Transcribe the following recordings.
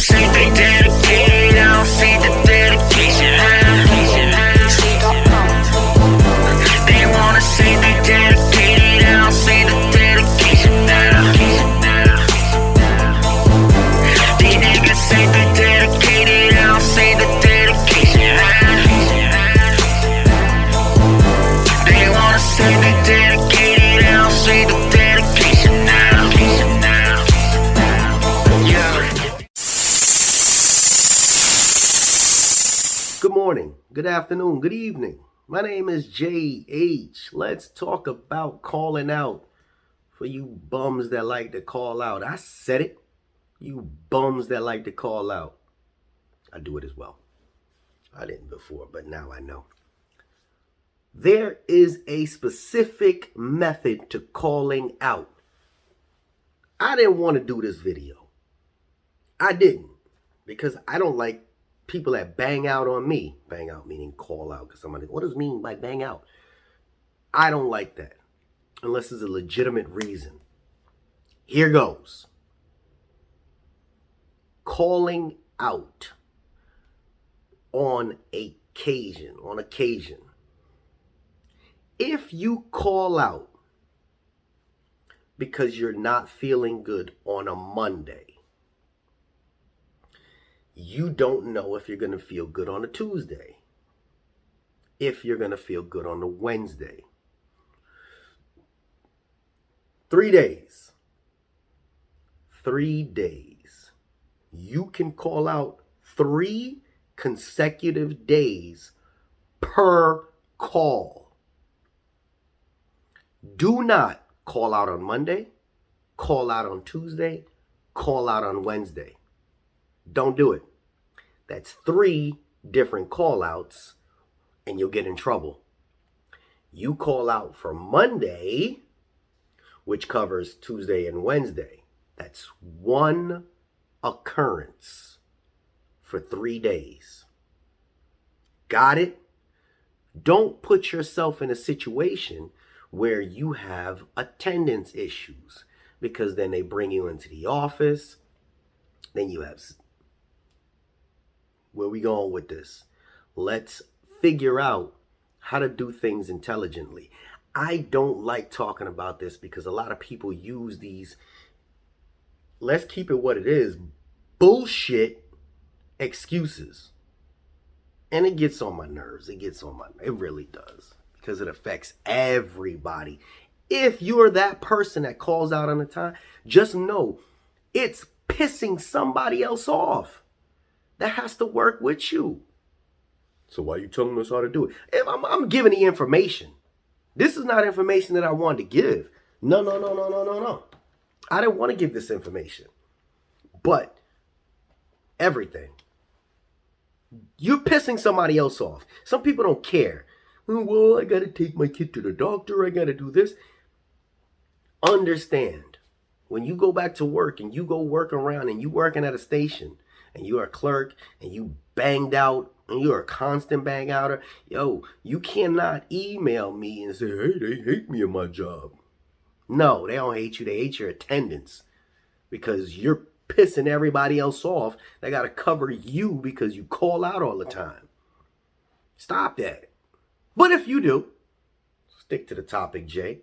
say they dedicated, I don't see the dedication. They wanna say they dedicated, I don't see the dedication. These niggas say they dedicated, I don't see the dedication. They wanna say they dedicated, I don't see the dedication now. Good morning, good afternoon, good evening. My name is JH. Let's talk about calling out for you bums that like to call out. I said it. You bums that like to call out. I do it as well. I didn't before, but now I know. There is a specific method to calling out. I didn't want to do this video. I didn't, because I don't like people that bang out on me. Bang out meaning call out, because somebody, what does it mean by bang out? I don't like that unless there's a legitimate reason. Here goes. Calling out on occasion. If you call out because you're not feeling good on a Monday, you don't know if you're going to feel good on a Tuesday, if you're going to feel good on a Wednesday. 3 days. 3 days. You can call out 3 consecutive days per call. Do not call out on Monday, call out on Tuesday, call out on Wednesday. Don't do it. That's 3 different call outs and you'll get in trouble. You call out for Monday, which covers Tuesday and Wednesday. That's 1 occurrence for 3 days. Got it? Don't put yourself in a situation where you have attendance issues, because then they bring you into the office. Then you have, where we going with this? Let's figure out how to do things intelligently. I don't like talking about this because a lot of people use these, let's keep it what it is, bullshit excuses. And it gets on my nerves. It really does, because it affects everybody. If you're that person that calls out on the time, just know it's pissing somebody else off that has to work with you. So why are you telling us how to do it? If I'm giving the information. This is not information that I wanted to give. No. I didn't want to give this information. But everything. You're pissing somebody else off. Some people don't care. Well, I got to take my kid to the doctor. I got to do this. Understand, when you go back to work and you go work around and you working at a station and you're a clerk and you banged out and you're a constant bang outer, you cannot email me and say, hey, they hate me in my job. No, they don't hate you. They hate your attendance, because you're pissing everybody else off. They got to cover you because you call out all the time. Stop that. But if you do, stick to the topic, Jay.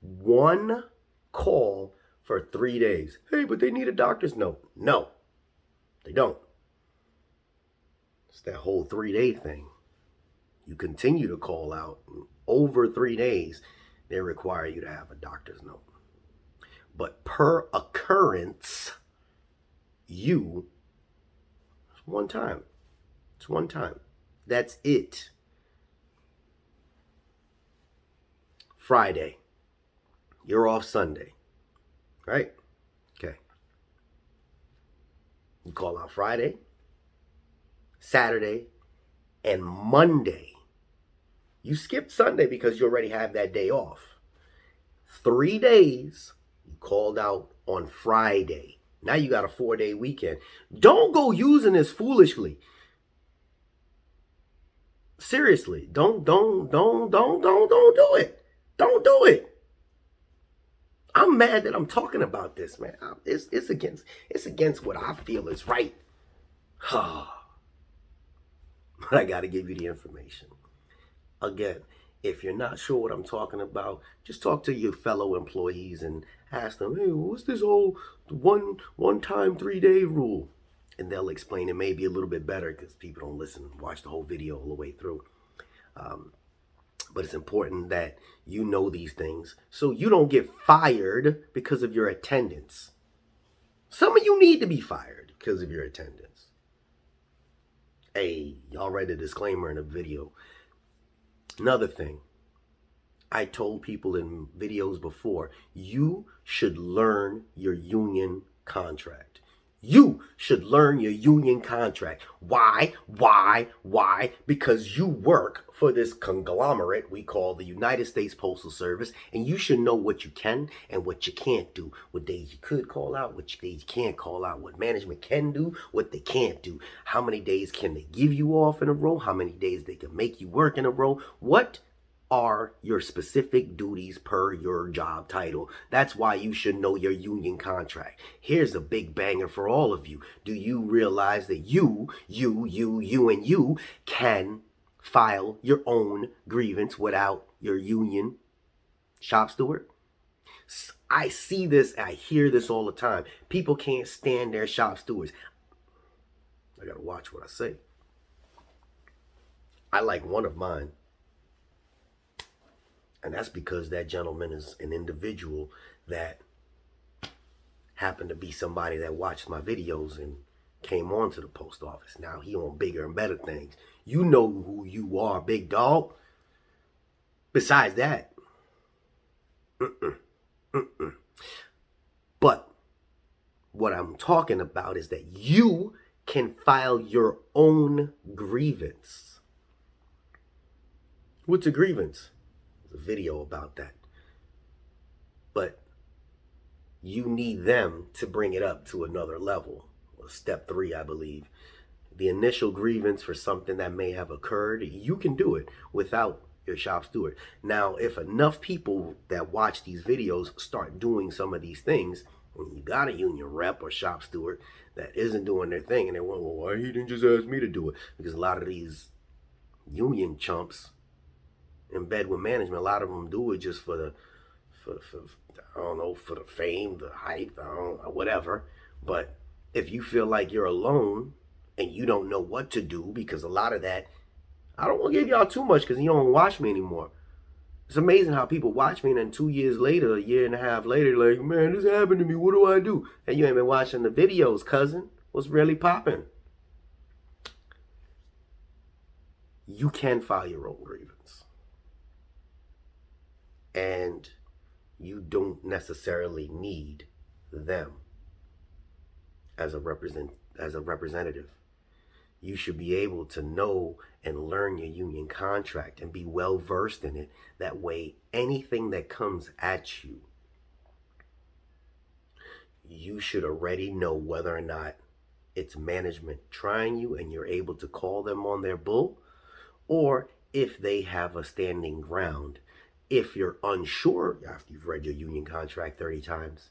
1 call for 3 days. Hey, but they need a doctor's note. No, they don't. It's that whole 3-day thing. You continue to call out. Over 3 days, they require you to have a doctor's note. But per occurrence, it's 1 time. It's 1 time. That's it. Friday. You're off Sunday. Right? Okay. You call out Friday, Saturday, and Monday. You skipped Sunday because you already have that day off. 3 days, you called out on Friday. Now you got a 4-day weekend. Don't go using this foolishly. Seriously, don't do it. Don't do it. I'm mad that I'm talking about this, man. It's against what I feel is right. But I got to give you the information. Again, if you're not sure what I'm talking about, just talk to your fellow employees and ask them, hey, what's this whole one time 3 day rule? And they'll explain it maybe a little bit better because people don't listen and watch the whole video all the way through. But it's important that you know these things so you don't get fired because of your attendance. Some of you need to be fired because of your attendance. Hey, y'all read the disclaimer in the video. Another thing, I told people in videos before, you should learn your union contract. You should learn your union contract. Why? Because you work for this conglomerate we call the United States Postal Service, and you should know what you can and what you can't do. What days you could call out, what days you can't call out, what management can do, what they can't do. How many days can they give you off in a row? How many days they can make you work in a row? What are your specific duties per your job title? That's why you should know your union contract. Here's a big banger for all of you. Do you realize that you and you can file your own grievance without your union shop steward? I see this, I hear this all the time. People can't stand their shop stewards. I gotta watch what I say. I like one of mine. And that's because that gentleman is an individual that happened to be somebody that watched my videos and came on to the post office. Now he on bigger and better things. You know who you are, big dog. Besides that, But what I'm talking about is that you can file your own grievance. What's a grievance? There's a video about that. But you need them to bring it up to another level. Step 3, I believe. The initial grievance for something that may have occurred, you can do it without your shop steward. Now, if enough people that watch these videos start doing some of these things, when you got a union rep or shop steward that isn't doing their thing, and they went, well, why he didn't just ask me to do it? Because a lot of these union chumps in bed with management, a lot of them do it just for the, I don't know, for the fame, the hype, whatever. But if you feel like you're alone and you don't know what to do, because a lot of that, I don't want to give y'all too much because you don't watch me anymore. It's amazing how people watch me and then 2 years later, a year and a half later, like, man, this happened to me. What do I do? And you ain't been watching the videos, cousin. What's really popping? You can file your own grievance. And you don't necessarily need them as a representative. You should be able to know and learn your union contract and be well versed in it. That way, anything that comes at you, you should already know whether or not it's management trying you and you're able to call them on their bull, or if they have a standing ground. If you're unsure after you've read your union contract 30 times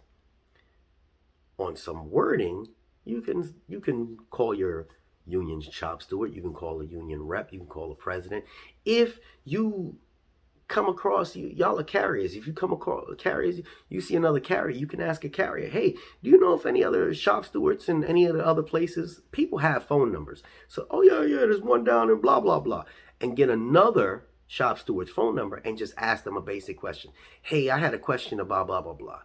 on some wording, you can call your union shop steward, you can call a union rep, you can call a president. If you come across, y'all are carriers. If you come across carriers, you see another carrier, you can ask a carrier, hey, do you know if any other shop stewards in any of the other places? People have phone numbers. So, oh yeah, there's one down in blah, blah, blah. And get another shop steward's phone number and just ask them a basic question. Hey, I had a question about blah, blah, blah.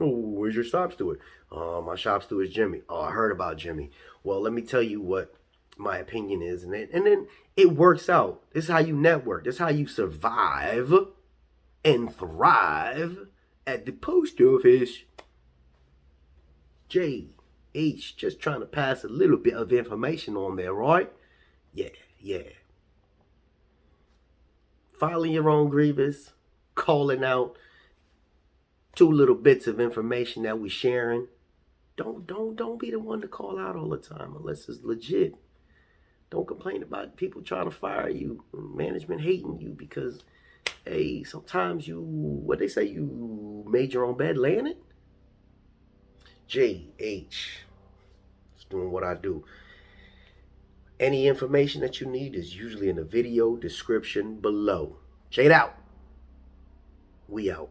Oh, where's your shop steward? My shop steward is Jimmy. Oh, I heard about Jimmy. Well, let me tell you what my opinion is, and then it works out. This is how you network. This is how you survive and thrive at the post office. JH, just trying to pass a little bit of information on there, right? Yeah. Filing your own grievance, calling out 2 little bits of information that we're sharing. Don't be the one to call out all the time unless it's legit. Don't complain about people trying to fire you, management hating you because Hey, sometimes what they say, you made your own bed, laying it. JH is doing what I do. Any information that you need is usually in the video description below. Check it out. We out.